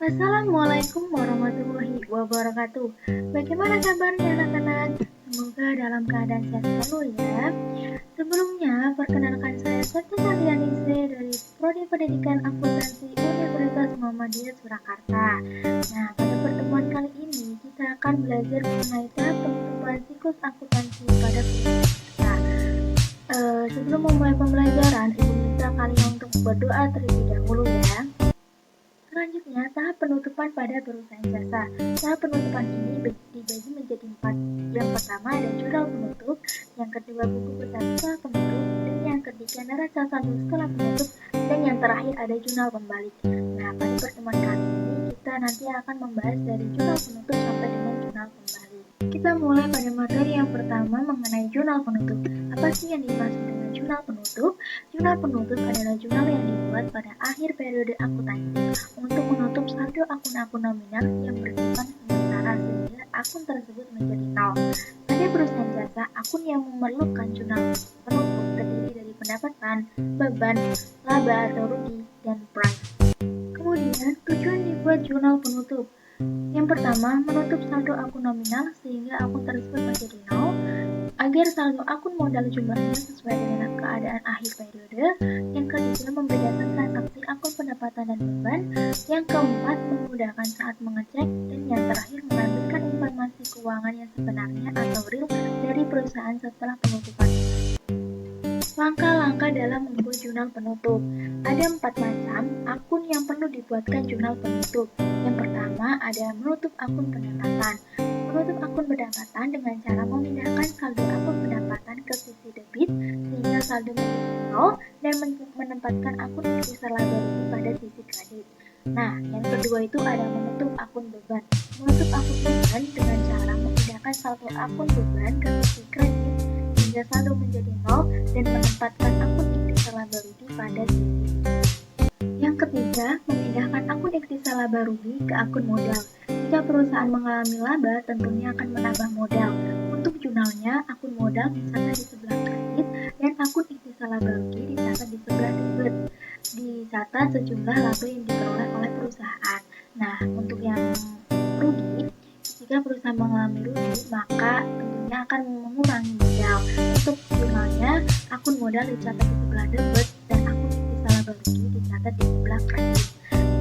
Assalamualaikum warahmatullahi wabarakatuh. Bagaimana kabarnya anak-anak? Semoga dalam keadaan sehat selalu ya. Sebelumnya, perkenalkan saya Septi Sardianise dari Prodi Pendidikan Akuntansi Universitas Muhammadiyah Surakarta. Nah, pada pertemuan kali ini kita akan belajar mengenai tahap penutupan siklus akuntansi pada kuliah kita. Sebelum memulai pembelajaran, Ibu minta kalian untuk berdoa terlebih dahulu ya. Selanjutnya, tahap penutupan pada perusahaan jasa. Tahap penutupan ini dibagi menjadi 4. Yang pertama ada jurnal penutup, yang kedua buku besar setelah penutup, dan yang ketiga neraca saldo setelah penutup, dan yang terakhir ada jurnal pembalik. Nah, pada pertemuan kali ini kita nanti akan membahas dari jurnal penutup sampai dengan jurnal pembalik. Kita mulai pada materi yang pertama mengenai jurnal penutup. Apa sih yang dimaksud dengan jurnal penutup? Jurnal penutup adalah jurnal yang dibuat pada akhir periode akuntansi untuk menutup saldo akun-akun nominal yang bersifat sementara sehingga akun tersebut menjadi nol. Pada perusahaan jasa, akun yang memerlukan jurnal penutup terdiri dari pendapatan, beban, laba atau rugi, dan price. Kemudian, tujuan dibuat jurnal penutup. Yang pertama, menutup saldo akun nominal sehingga akun tersebut menjadi nol, agar saldo akun modal jumlahnya sesuai dengan keadaan akhir periode. Yang ketiga, membedakan transaksi akun pendapatan dan beban. Yang keempat, memudahkan saat mengecek. Dan yang terakhir, menampilkan informasi keuangan yang sebenarnya atau real dari perusahaan setelah penutupan. Langkah-langkah dalam membuat jurnal penutup. Ada 4 macam akun yang perlu dibuatkan jurnal penutup. Yang pertama ada menutup akun pendapatan. Menutup akun pendapatan dengan cara memindahkan saldo akun pendapatan ke sisi debit sehingga saldo menjadi nol dan menempatkan akun isi laba rugi pada sisi kredit. Nah, yang kedua itu ada menutup akun beban. Menutup akun beban dengan cara memindahkan saldo akun beban ke sisi kredit sehingga saldo menjadi nol dan menempatkan akun isi laba rugi pada sisi. Yang ketiga, memindahkan akun isi laba rugi ke akun modal. Jika perusahaan mengalami laba, tentunya akan menambah modal. Untuk jurnalnya, akun modal dicatat di sebelah kredit dan akun isi laba rugi dicatat di sebelah debit. Dicatat sejumlah laba yang diperoleh oleh perusahaan. Nah, untuk yang rugi, jika perusahaan mengalami rugi, maka tentunya akan mengurangi modal. Untuk jurnalnya, akun modal dicatat di sebelah debit dan akun isi laba rugi dicatat di sebelah kredit.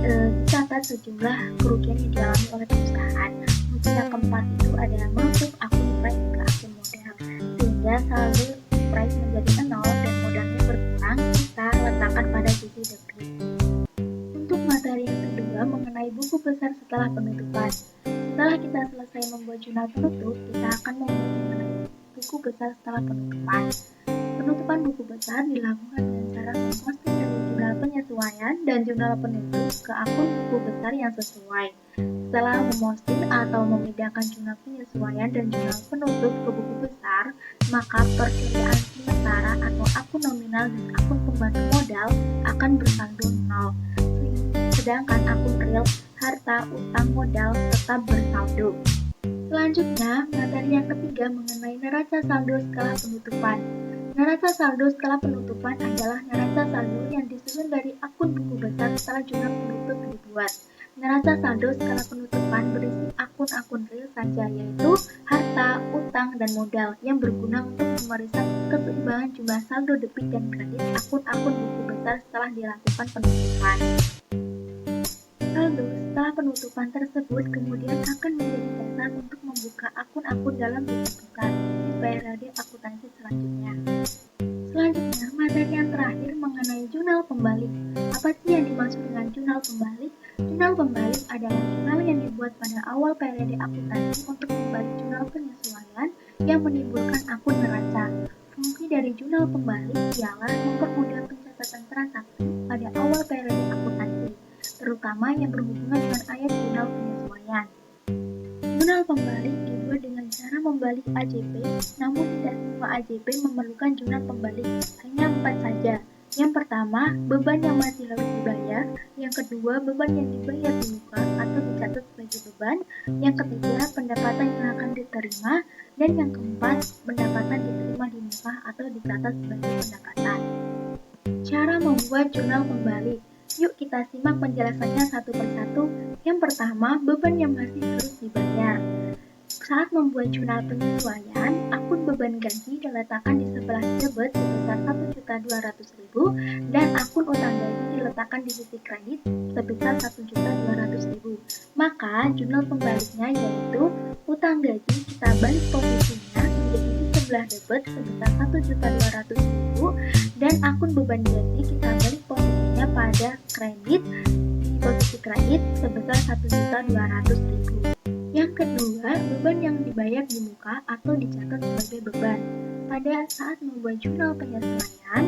Dicatat sejumlah kerugian yang dialami oleh perusahaan. Untuk yang keempat itu ada menutup akun price ke akun modal sehingga saldo price menjadi nol dan modalnya berkurang. Kita letakkan pada sisi debit. Untuk materi yang kedua mengenai buku besar setelah penutupan. Setelah kita selesai membuat jurnal penutup, kita akan membuat mengenai buku besar setelah penutupan. Penutupan buku besar dilakukan dengan cara memposting dari jurnal penyesuaian dan jurnal penutup ke akun buku besar yang sesuai. Setelah memposting atau memindahkan jurnal penyesuaian dan jurnal penutup ke buku besar, maka perkiraan sementara atau akun nominal dan akun pembantu modal akan bersaldo nol. Sedangkan akun real, harta, utang, modal tetap bersaldo. Selanjutnya, materi yang ketiga mengenai neraca saldo setelah penutupan. Neraca saldo setelah penutupan adalah neraca saldo yang disusun dari akun buku besar setelah jurnal penutup dibuat. Neraca saldo setelah penutupan berisi akun-akun real saja, yaitu harta, utang, dan modal yang berguna untuk memeriksa keseimbangan jumlah saldo debit dan kredit akun-akun buku besar setelah dilakukan penutupan. Saldo setelah penutupan tersebut kemudian akan menjadi dasar untuk membuka akun-akun dalam buku besar di periode akuntansi selanjutnya. Selanjutnya, materi yang terakhir mengenai jurnal pembalik. Apa sih yang dimaksud dengan jurnal pembalik? Jurnal pembalik adalah jurnal yang dibuat pada awal periode akuntansi untuk membalik jurnal penyesuaian yang menimbulkan akun neraca. Fungsi dari jurnal pembalik ialah mempermudah pencatatan transaksi pada awal periode akuntansi, terutama yang berhubungan dengan ayat jurnal penyesuaian. Jurnal pembalik dibuat dengan cara membalik AJP, namun tidak semua AJP memerlukan jurnal pembalik, hanya 4 saja. Yang pertama, beban yang masih harus dibayar. Yang kedua, beban yang dibayar di muka atau dicatat sebagai beban. Yang ketiga, pendapatan yang akan diterima. Dan yang keempat, pendapatan diterima di muka atau dicatat sebagai pendapatan. Cara membuat jurnal pembalik. Yuk kita kita simak penjelasannya satu persatu. Yang pertama, beban yang masih harus dibayar. Saat membuat jurnal penyesuaian, akun beban gaji diletakkan di sebelah debit sebesar Rp1.200.000 dan akun utang gaji diletakkan di sisi kredit sebesar Rp1.200.000. Maka jurnal pembaliknya yaitu utang gaji kita balik posisinya menjadi di sebelah debit sebesar Rp1.200.000 dan akun beban gaji kita balik posisinya pada kredit di posisi kredit sebesar Rp1.200.000. Yang kedua, beban yang dibayar di muka atau dicatat sebagai beban. Pada saat membuat jurnal penyesuaian,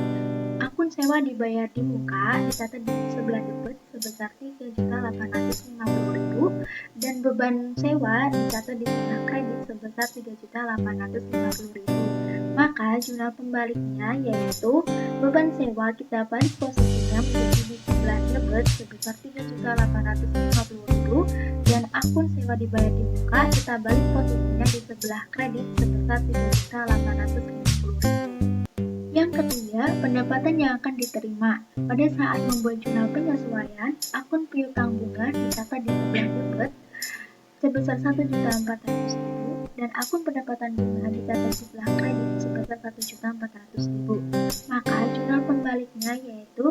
akun sewa dibayar di muka dicatat di sebelah debit sebesar Rp3.850.000 dan beban sewa dicatat di sebelah kredit sebesar Rp3.850.000. Maka jurnal pembaliknya yaitu beban sewa kita balik posisinya menjadi di sebelah debit sebesar Rp3.850.000 dan akun sewa dibayar di muka kita balik posisinya di sebelah kredit sebesar Rp3.850.000. Yang ketiga, pendapatan yang akan diterima. Pada saat membuat jurnal penyesuaian, akun piutang bunga dicatat di sebelah debit sebesar Rp1.400.000 dan akun pendapatan bunga dicatat di sebelah kredit sebesar Rp1.400.000. Maka jurnal pembaliknya yaitu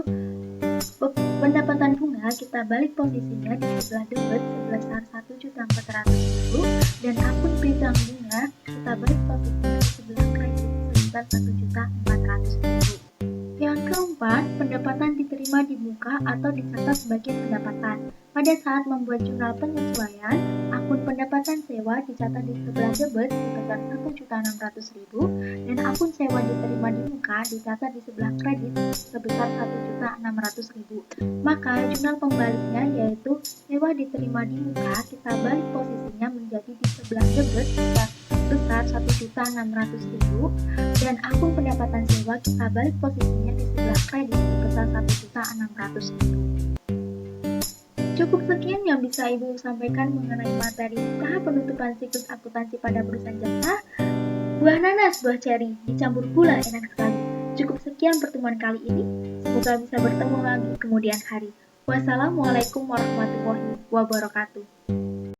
pendapatan bunga kita balik posisinya di sebelah debit sebesar Rp1.400.000 dan akun piutang bunga kita balik posisinya di sebelah kredit sebesar Rp1.400.000. Yang keempat, pendapatan diterima di muka atau dicatat sebagai pendapatan. Pada saat membuat jurnal penyesuaian, akun pendapatan sewa dicatat di sebelah debit sebesar Rp1.600.000 dan akun sewa diterima di muka dicatat di sebelah kredit sebesar Rp1.600.000. Maka jurnal pembaliknya yaitu sewa diterima di muka kita balik posisinya menjadi di sebelah debit sebesar Rp1.600.000 dan akun pendapatan sewa kita balik posisinya di sebelah kredit sebesar Rp1.600.000. Cukup sekian yang bisa Ibu sampaikan mengenai materi tahap penutupan siklus akuntansi pada perusahaan jasa. Buah nanas, buah ceri, dicampur gula enak sekali. Cukup sekian pertemuan kali ini. Semoga bisa bertemu lagi kemudian hari. Wassalamualaikum warahmatullahi wabarakatuh.